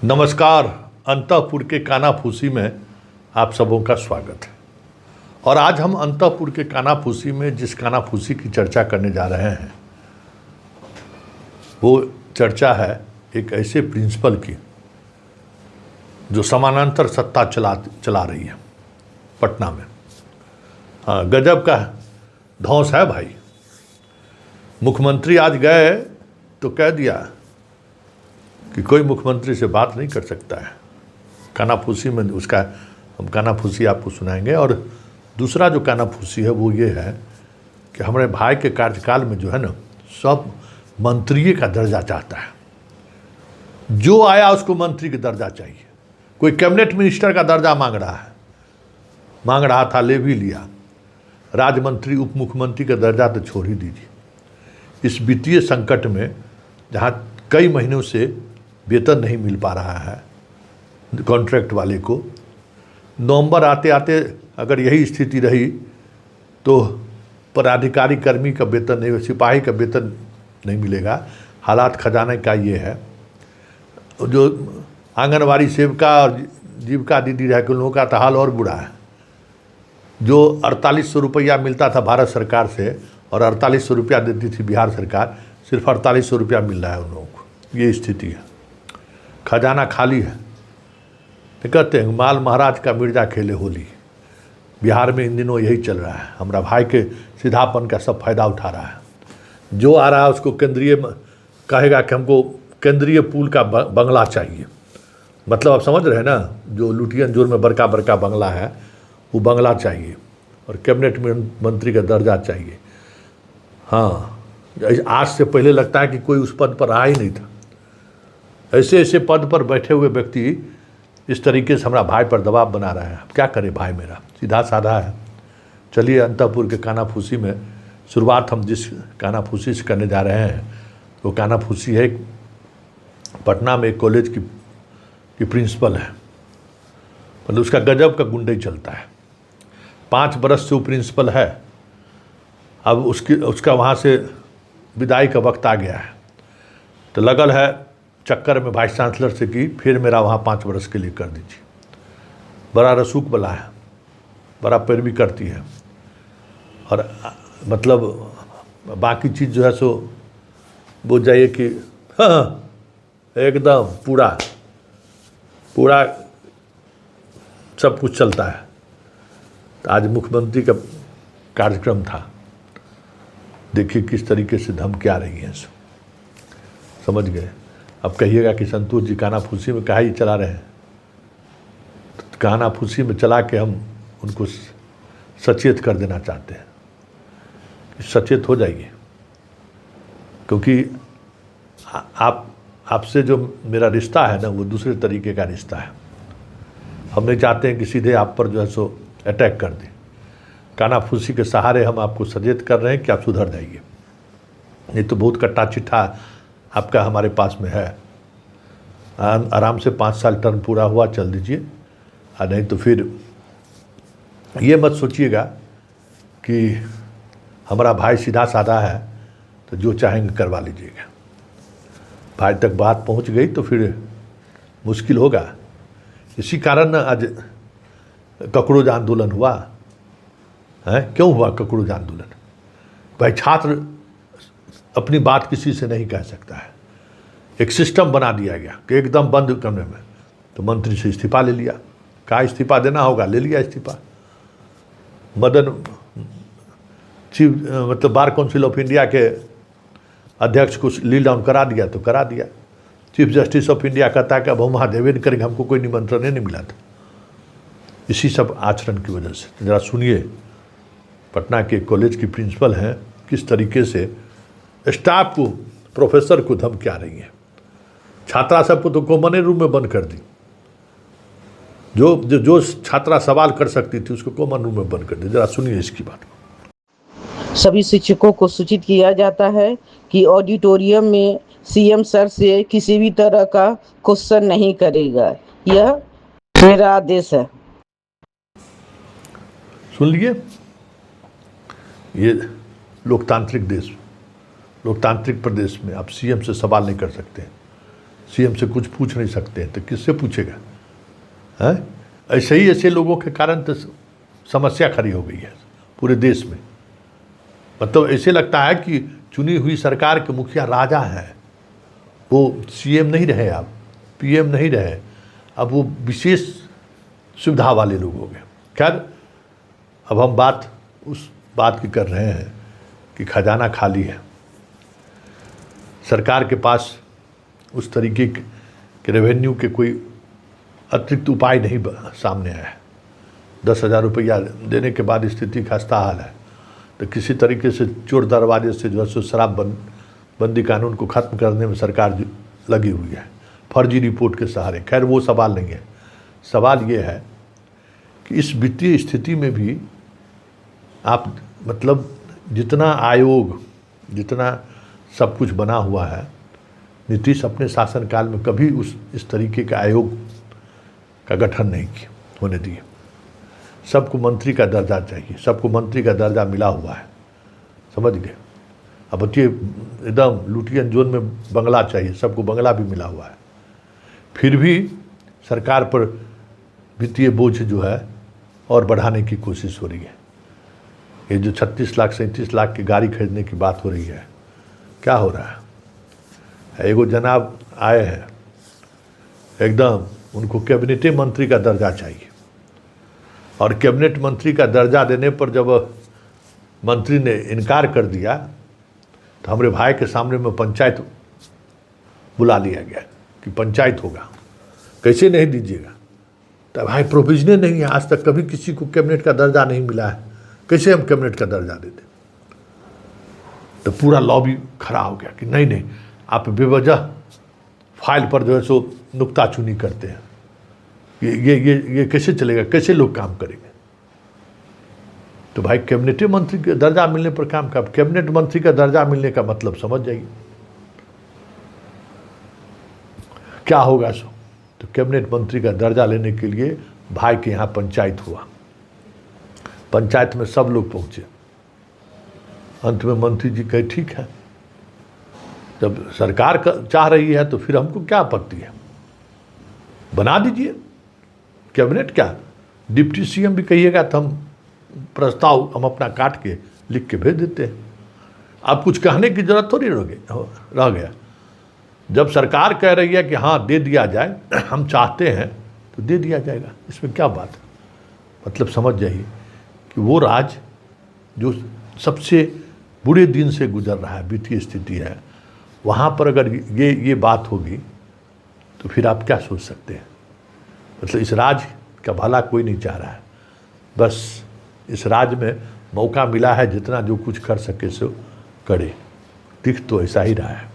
नमस्कार। अंतःपुर के कानाफूसी में आप सबों का स्वागत है। और आज हम अंतःपुर के कानाफूसी में जिस कानाफूसी की चर्चा करने जा रहे हैं वो चर्चा है एक ऐसे प्रिंसिपल की जो समानांतर सत्ता चला रही है पटना में। हाँ, गजब का धौंस है भाई। मुख्यमंत्री आज गए तो कह दिया कि कोई मुख्यमंत्री से बात नहीं कर सकता है। कानाफूसी में उसका हम कानाफूसी आपको सुनाएंगे। और दूसरा जो कानाफूसी है वो ये है कि हमारे भाई के कार्यकाल में जो है ना सब मंत्री का दर्जा चाहता है। जो आया उसको मंत्री का दर्जा चाहिए। कोई कैबिनेट मिनिस्टर का दर्जा मांग रहा था, ले भी लिया। राज्य मंत्री उप मुख्यमंत्री का दर्जा तो छोड़ ही दीजिए। इस वित्तीय संकट में जहाँ कई महीनों से वेतन नहीं मिल पा रहा है कॉन्ट्रैक्ट वाले को, नवंबर आते आते अगर यही स्थिति रही तो पदाधिकारी कर्मी का वेतन नहीं, सिपाही का वेतन नहीं मिलेगा। हालात खजाने का ये है। जो आंगनवाड़ी सेविका और जीविका दीदी रह के उन लोगों का तो हाल और बुरा है। जो 4800 रुपया मिलता था भारत सरकार से और 4800 रुपया देती थी बिहार सरकार, सिर्फ 4800 रुपया मिल रहा है उन लोगों को। ये स्थिति है, खजाना खाली है। तो कहते हैं माल महाराज का मिर्जा खेले होली। बिहार में इन दिनों यही चल रहा है। हमारा भाई के सीधापन का सब फायदा उठा रहा है। जो आ रहा है उसको केंद्रीय कहेगा कि हमको केंद्रीय पूल का बंगला चाहिए। मतलब आप समझ रहे हैं ना, जो लुटियन जोर में बड़का बड़का बंगला है वो बंगला चाहिए और कैबिनेट मंत्री का दर्जा चाहिए। हाँ, आज से पहले लगता है कि कोई उस पद पर रहा ही नहीं था। ऐसे ऐसे पद पर बैठे हुए व्यक्ति इस तरीके से हमारा भाई पर दबाव बना रहा है। अब क्या करे भाई, मेरा सीधा साधा है। चलिए अंतःपुर के कानाफूसी में शुरुआत हम जिस कानाफूसी से करने जा रहे हैं वो कानाफूसी है पटना में एक कॉलेज की प्रिंसिपल है। मतलब उसका गजब का गुंडे चलता है। 5 बरस से वो प्रिंसिपल है। अब उसका वहाँ से विदाई का वक्त आ गया है तो लगल है चक्कर में वाइस चांसलर से कि फिर मेरा वहाँ 5 बरस के लिए कर दीजिए। बड़ा रसूख वाला है, बड़ा पैरवी करती है। और मतलब बाकी चीज़ जो है सो बोल जाइए कि हाँ एकदम पूरा सब कुछ चलता है। तो आज मुख्यमंत्री का कार्यक्रम था। देखिए किस तरीके से धमकी आ रही हैं, समझ गए। अब कहिएगा कि संतोष जी कानाफूसी में कहा ही चला रहे हैं। तो कानाफूसी में चला के हम उनको सचेत कर देना चाहते हैं कि सचेत हो जाइए। क्योंकि आपसे जो मेरा रिश्ता है ना वो दूसरे तरीके का रिश्ता है। हम नहीं चाहते हैं कि सीधे आप पर जो है सो अटैक कर दें। कानाफूसी के सहारे हम आपको सचेत कर रहे हैं कि आप सुधर जाइए। नहीं तो बहुत कट्टा चिट्ठा आपका हमारे पास में है। आराम से 5 साल टर्म पूरा हुआ चल दीजिए। और नहीं तो फिर ये मत सोचिएगा कि हमारा भाई सीधा साधा है तो जो चाहेंगे करवा लीजिएगा। भाई तक बात पहुंच गई तो फिर मुश्किल होगा। इसी कारण आज ककरोज आंदोलन हुआ है। क्यों हुआ ककरोज आंदोलन? भाई छात्र अपनी बात किसी से नहीं कह सकता है। एक सिस्टम बना दिया गया कि एकदम बंद करने में। तो मंत्री से इस्तीफा ले लिया। कहा इस्तीफा देना होगा, ले लिया इस्तीफा। मदन चीफ मतलब बार काउंसिल ऑफ इंडिया के अध्यक्ष को लीड डाउन करा दिया तो करा दिया। चीफ जस्टिस ऑफ इंडिया कहता है कि अब हम वहाँ देवे नहीं करेंगे, हमको कोई निमंत्रण नहीं मिला था। इसी सब आचरण की वजह से। तो ज़रा सुनिए पटना के कॉलेज की प्रिंसिपल हैं किस तरीके से स्टाफ को, प्रोफेसर को धमकी आ रही है। छात्रा सबको तो कॉमन रूम में बंद कर दी। जो छात्रा सवाल कर सकती थी उसको कॉमन रूम में बंद कर दी। जरा सुनिए इसकी बात। सभी शिक्षकों को सूचित किया जाता है कि ऑडिटोरियम में सीएम सर से किसी भी तरह का क्वेश्चन नहीं करेगा। यह मेरा आदेश है। सुन लिए, ये लोकतांत्रिक देश, लोकतांत्रिक प्रदेश में आप सीएम से सवाल नहीं कर सकते। सीएम से कुछ पूछ नहीं सकते हैं तो किससे पूछेगा? हैं? ऐसे ही ऐसे लोगों के कारण तो समस्या खड़ी हो गई है पूरे देश में। मतलब ऐसे लगता है कि चुनी हुई सरकार के मुखिया राजा हैं, वो सीएम नहीं रहे, अब पीएम नहीं रहे, अब वो विशेष सुविधा वाले लोग हो गए। खैर, अब हम बात उस बात की कर रहे हैं कि खजाना खाली है, सरकार के पास उस तरीके के रेवेन्यू के कोई अतिरिक्त उपाय नहीं सामने आया है। 10,000 रुपया देने के बाद स्थिति खस्ता हाल है, तो किसी तरीके से चोर दरवाजे से जो है सो शराब बंदी कानून को ख़त्म करने में सरकार लगी हुई है, फर्जी रिपोर्ट के सहारे। खैर, वो सवाल नहीं है। सवाल ये है कि इस वित्तीय स्थिति में भी आप मतलब जितना आयोग, जितना सब कुछ बना हुआ है, नीतीश अपने शासनकाल में कभी इस तरीके के आयोग का गठन नहीं किया होने दिए। सबको मंत्री का दर्जा चाहिए, सबको मंत्री का दर्जा मिला हुआ है, समझ गए? अब बच्चे एकदम लुटियन जोन में बंगला चाहिए, सबको बंगला भी मिला हुआ है। फिर भी सरकार पर वित्तीय बोझ जो है और बढ़ाने की कोशिश हो रही है। ये जो 36 लाख 37 लाख की गाड़ी खरीदने की बात हो रही है, क्या हो रहा है? एगो जनाब आए हैं, एकदम उनको कैबिनेट मंत्री का दर्जा चाहिए, और कैबिनेट मंत्री का दर्जा देने पर जब मंत्री ने इनकार कर दिया तो हमारे भाई के सामने में पंचायत बुला लिया गया कि पंचायत होगा, कैसे नहीं दीजिएगा? तो भाई प्रोविजन नहीं है, आज तक कभी किसी को कैबिनेट का दर्जा नहीं मिला है, कैसे हम कैबिनेट का दर्जा दे दें? तो पूरा लॉबी खड़ा हो गया कि नहीं नहीं, आप बेवजह फाइल पर जो है सो नुक्ताचुनी करते हैं, ये कैसे चलेगा, कैसे लोग काम करेंगे? तो भाई कैबिनेट मंत्री का दर्जा मिलने पर काम का, कैबिनेट मंत्री का दर्जा मिलने का मतलब समझ जाइए क्या होगा। सो तो कैबिनेट मंत्री का दर्जा लेने के लिए भाई के यहाँ पंचायत हुआ, पंचायत में सब लोग पहुँचे। अंत में मंत्री जी कहे ठीक है, जब सरकार चाह रही है तो फिर हमको क्या आपत्ति है, बना दीजिए कैबिनेट। क्या डिप्टी सीएम भी कहिएगा तो हम प्रस्ताव हम अपना काट के लिख के भेज देते हैं। अब कुछ कहने की जरूरत थोड़ी रह गया। जब सरकार कह रही है कि हाँ दे दिया जाए, हम चाहते हैं तो दे दिया जाएगा, इसमें क्या बात है? मतलब समझ जाइए कि वो राज्य जो सबसे बुरे दिन से गुजर रहा है, वित्तीय स्थिति है, वहाँ पर अगर ये बात होगी तो फिर आप क्या सोच सकते हैं? मतलब इस राज्य का भला कोई नहीं चाह रहा है, बस इस राज्य में मौका मिला है जितना जो कुछ कर सके सो करे। दिख तो ऐसा ही रहा है।